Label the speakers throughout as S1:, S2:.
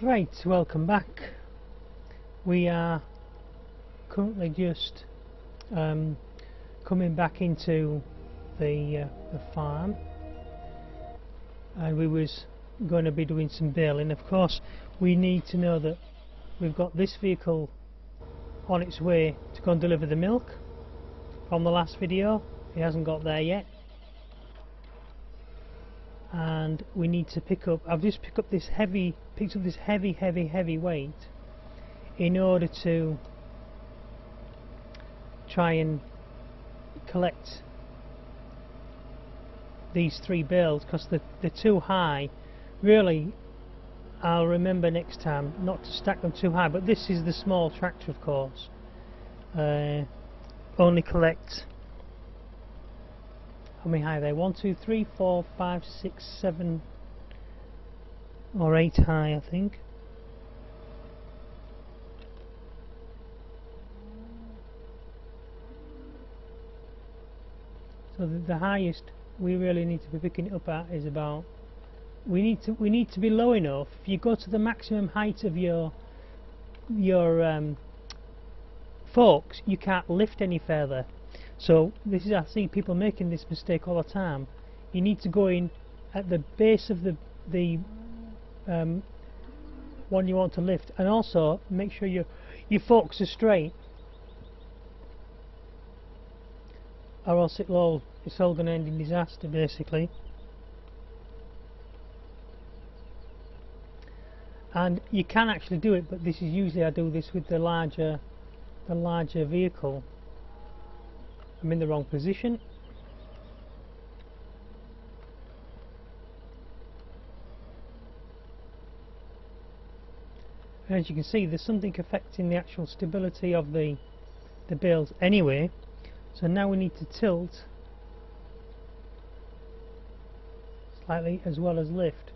S1: Right, welcome back. We are currently just coming back into the farm, and we was going to be doing some baling. Of course, we need to know that we've got this vehicle on its way to go and deliver the milk from the last video. It hasn't got there yet, and we need to pick up. I've just picked up this heavy weight in order to try and collect these 3 bales, because they're too high. Really, I'll remember next time not to stack them too high, but this is the small tractor, of course. Only collect, how many high are they? 1, 2, 3, 4, 5, 6, 7 or 8 high, I think. So the highest we really need to be picking it up at is about, we need to be low enough. If you go to the maximum height of your forks, you can't lift any further. So this is, I see people making this mistake all the time. You need to go in at the base of the one you want to lift, and also make sure your forks are straight, or else it's all going to end in disaster, basically. And you can actually do it, but this is usually, I do this with the larger vehicle. I'm in the wrong position. And as you can see, there's something affecting the actual stability of the bales anyway. So now we need to tilt slightly as well as lift.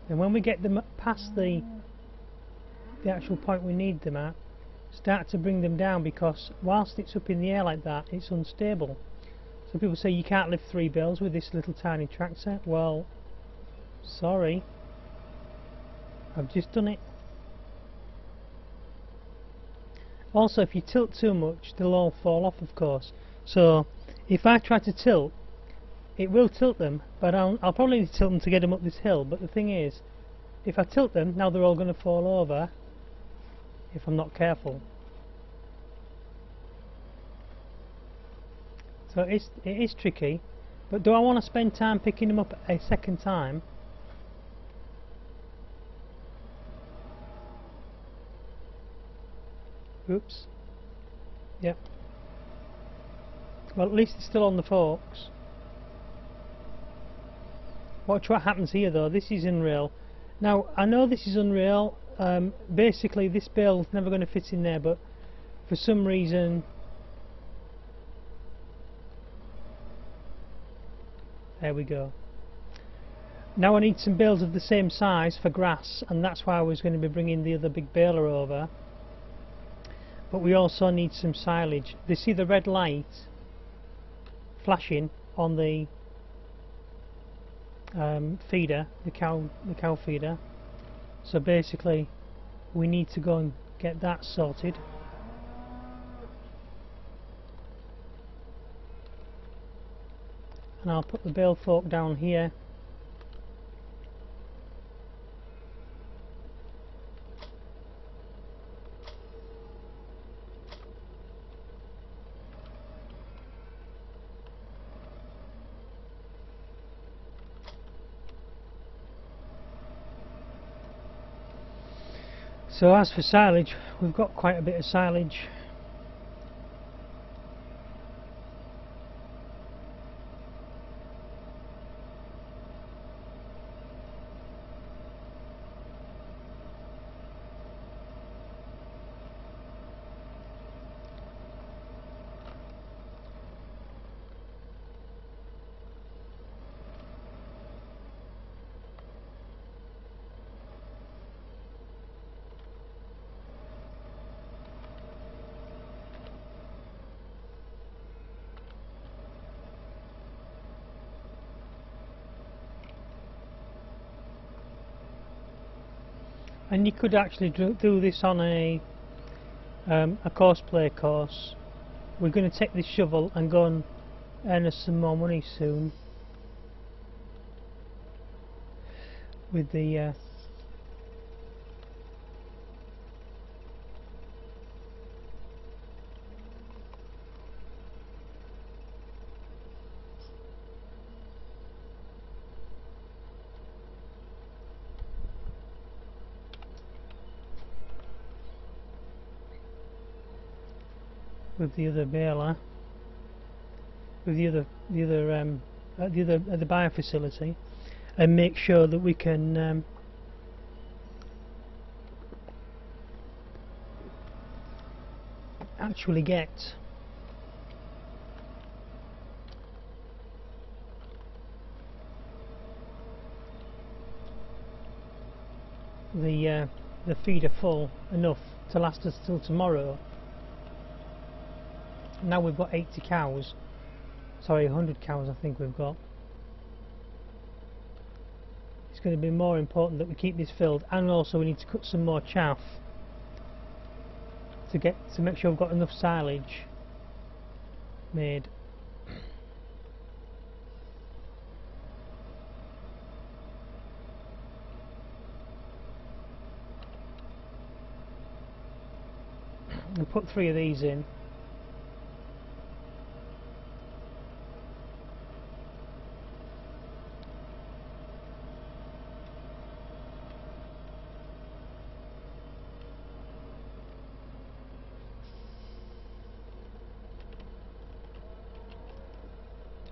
S1: And when we get them past the actual point we need them at, start to bring them down, because whilst it's up in the air like that, it's unstable. So people say you can't lift 3 bales with this little tiny tractor. Well, sorry, I've just done it. Also, if you tilt too much, they'll all fall off, of course. So if I try to tilt, it will tilt them, but I'll probably need to tilt them to get them up this hill. But the thing is, if I tilt them, now they're all going to fall over if I'm not careful. So it is tricky, but do I want to spend time picking them up a second time? Oops. Yep. Well, at least it's still on the forks. Watch what happens here, though. This is unreal. Now, I know this is unreal. Basically, this bale's never going to fit in there, but for some reason, there we go. Now I need some bales of the same size for grass, and that's why I was going to be bringing the other big baler over. But we also need some silage. They see the red light flashing on the feeder, the cow feeder. So basically, we need to go and get that sorted. And I'll put the bale fork down here. So as for silage, we've got quite a bit of silage. And you could actually do this on a cosplay course. We're going to take this shovel and go and earn us some more money soon with the other baler, with the other bio facility, and make sure that we can actually get the feeder full enough to last us till tomorrow. Now we've got 80 cows, sorry, 100 cows I think we've got. It's going to be more important that we keep this filled, and also we need to cut some more chaff to make sure we've got enough silage made. We'll put 3 of these in.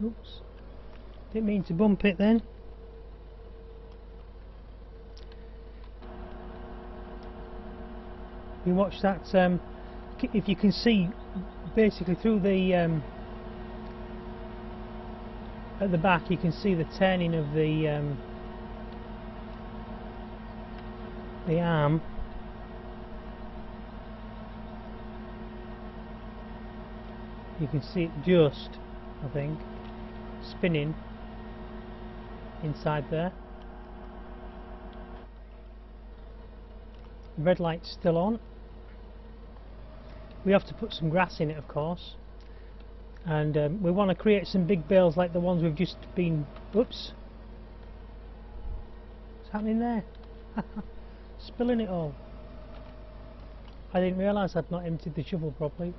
S1: Oops, didn't mean to bump it then. You watch that, if you can see basically through the at the back, you can see the turning of the arm. You can see it just, I think, spinning inside there. The red light's still on. We have to put some grass in it, of course, and we want to create some big bales like the ones we've just been. Oops, what's happening there? Spilling it all. I didn't realise I'd not emptied the shovel properly.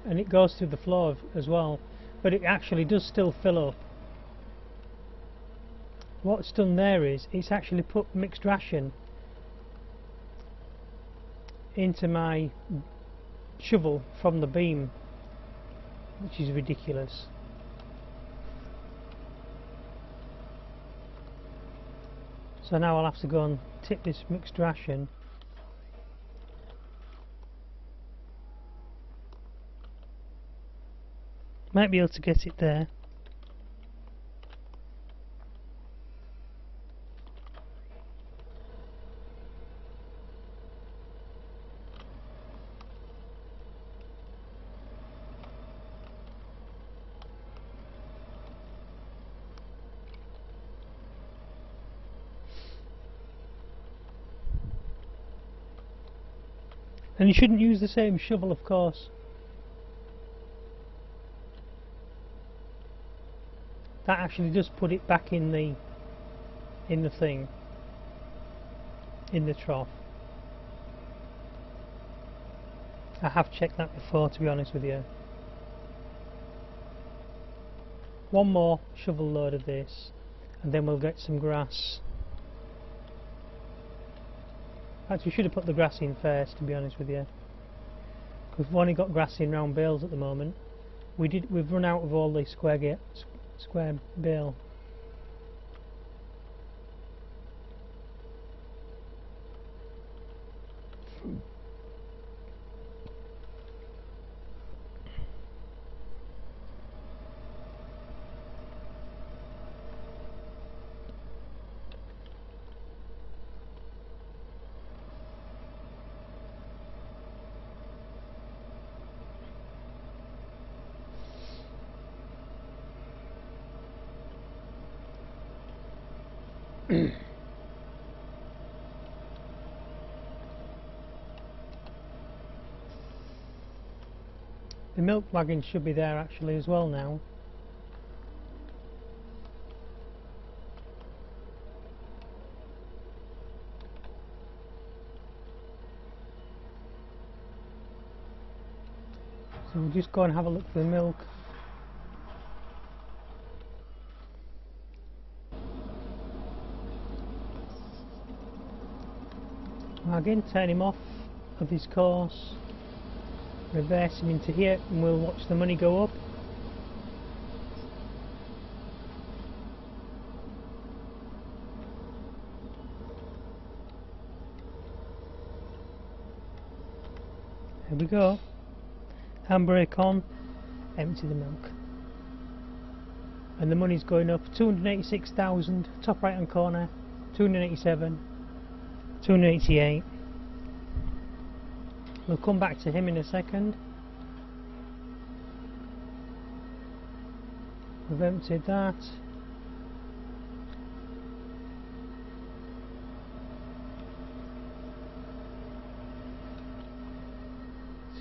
S1: And it goes through the floor as well, but it actually does still fill up. What's done there is it's actually put mixed ration into my shovel from the beam, which is ridiculous. So now I'll have to go and tip this mixed ration. Might be able to get it there. And you shouldn't use the same shovel, of course. That actually does put it back in the thing, in the trough. I have checked that before, to be honest with you. One more shovel load of this, and then we'll get some grass. Actually, we should have put the grass in first, to be honest with you. We've only got grass in round bales at the moment. We've run out of all the square bale. The milk wagon should be there actually as well now. So we'll just go and have a look for the milk. Wagon, turn him off of his course, reverse him into here, and we'll watch the money go up. There we go. Handbrake on, empty the milk. And the money's going up. 286,000, top right hand corner, 287, 288. We'll come back to him in a second. We've emptied that.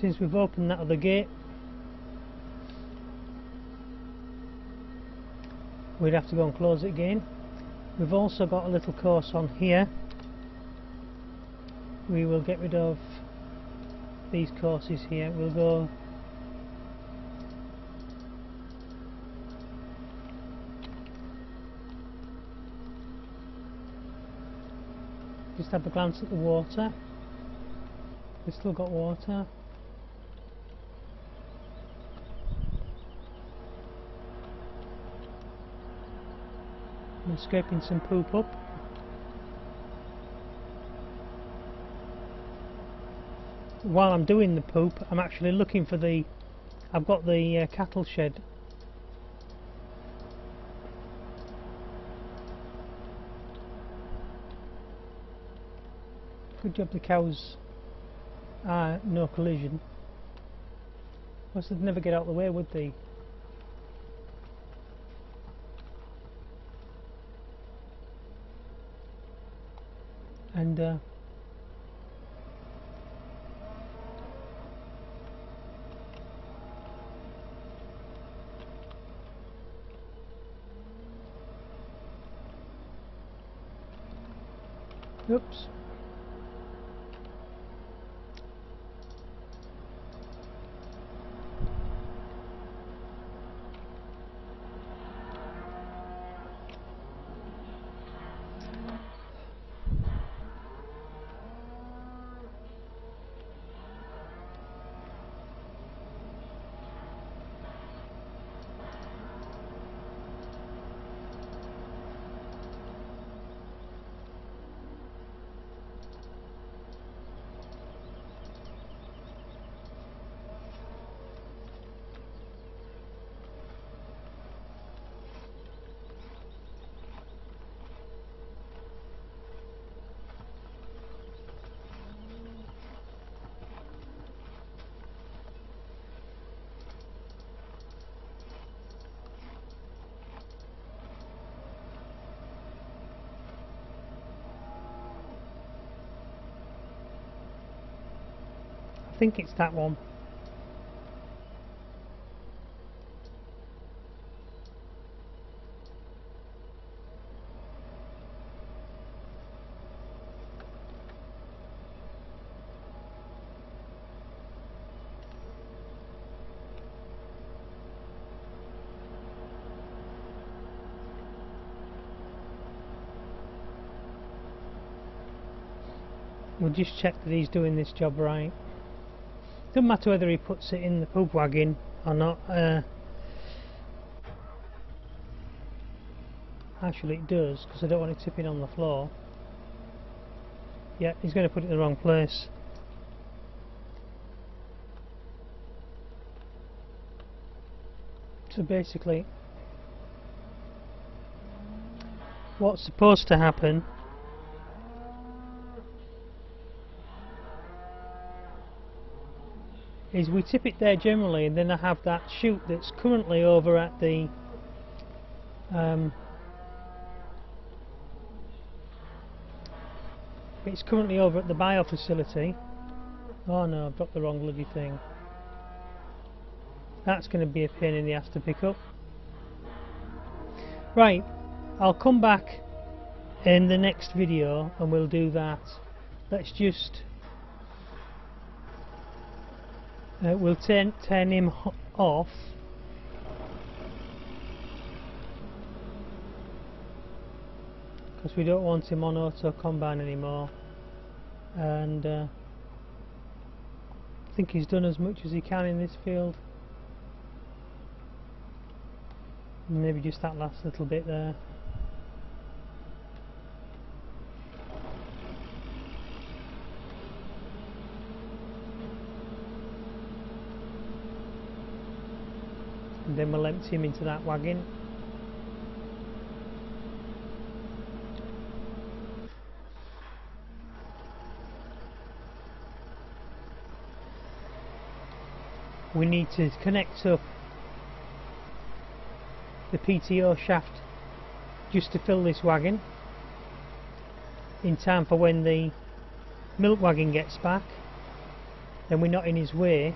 S1: Since we've opened that other gate, we'd have to go and close it again. We've also got a little course on here. We will get rid of these courses here. We'll go just have a glance at the water. We've still got water. I'm scraping some poop up. While I'm doing the poop, I'm actually looking for the... I've got the cattle shed. Good job the cows are no collision. Must they'd never get out of the way, would they? And oops. I think it's that one. We'll just check that he's doing this job right. Doesn't matter whether he puts it in the poop wagon or not. Actually it does, because I don't want it tipping on the floor. Yeah, he's going to put it in the wrong place. So basically, what's supposed to happen is we tip it there generally, and then I have that chute that's currently over at the It's currently over at the bio facility. Oh no, I've dropped the wrong bloody thing. That's going to be a pain in the ass to pick up. Right, I'll come back in the next video and we'll do that. Let's just we'll turn him off. Because we don't want him on auto combine anymore, and I think he's done as much as he can in this field. Maybe just that last little bit there. And then we'll empty him into that wagon. We need to connect up the PTO shaft just to fill this wagon in time for when the milk wagon gets back. Then we're not in his way,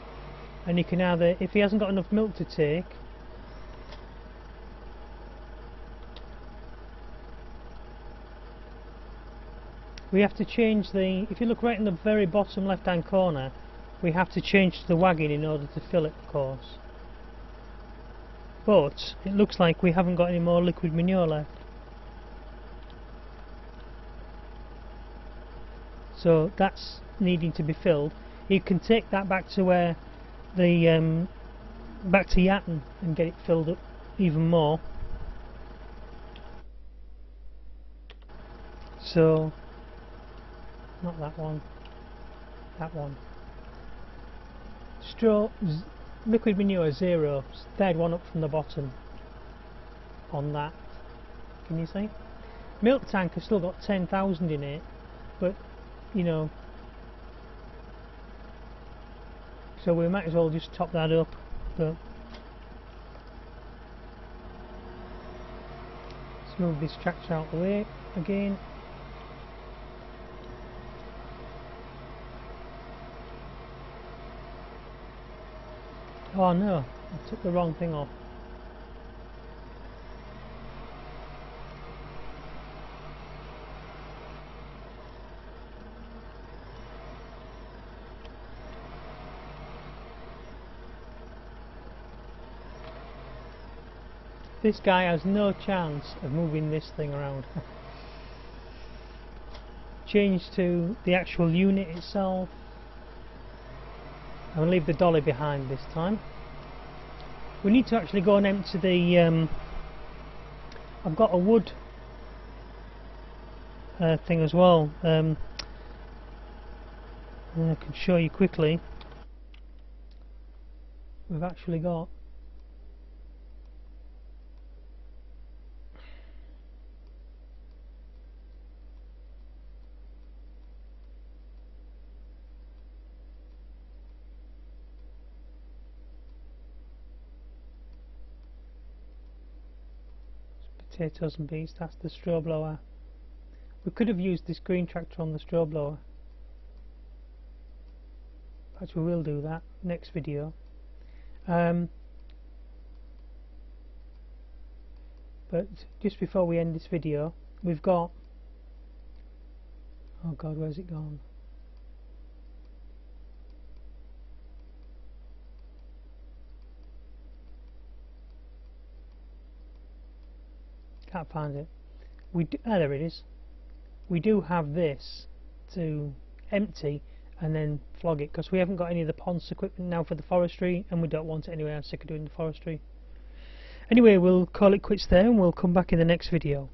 S1: and he can either, if he hasn't got enough milk to take, we have to change the, if you look right in the very bottom left hand corner, we have to change the wagon in order to fill it, of course. But it looks like we haven't got any more liquid manure left. So that's needing to be filled. You can take that back to where the back to Yatton and get it filled up even more. So not that one, that one. Straw, liquid manure 0, third one up from the bottom on that. Can you see? Milk tank has still got 10,000 in it, but you know, so we might as well just top that up. But let's move this tractor out the way again. Oh no, I took the wrong thing off. This guy has no chance of moving this thing around. Change to the actual unit itself. I'm going to leave the dolly behind this time. We need to actually go and empty the I've got a wood thing as well. I can show you quickly. We've actually got potatoes and beets. That's the straw blower. We could have used this green tractor on the straw blower. Perhaps we will do that next video. But just before we end this video, we've got, oh god, where's it gone? Can't find it. There it is. We do have this to empty and then flog it, because we haven't got any of the ponds equipment now for the forestry, and we don't want it anyway. I'm sick of doing the forestry. Anyway, we'll call it quits there and we'll come back in the next video.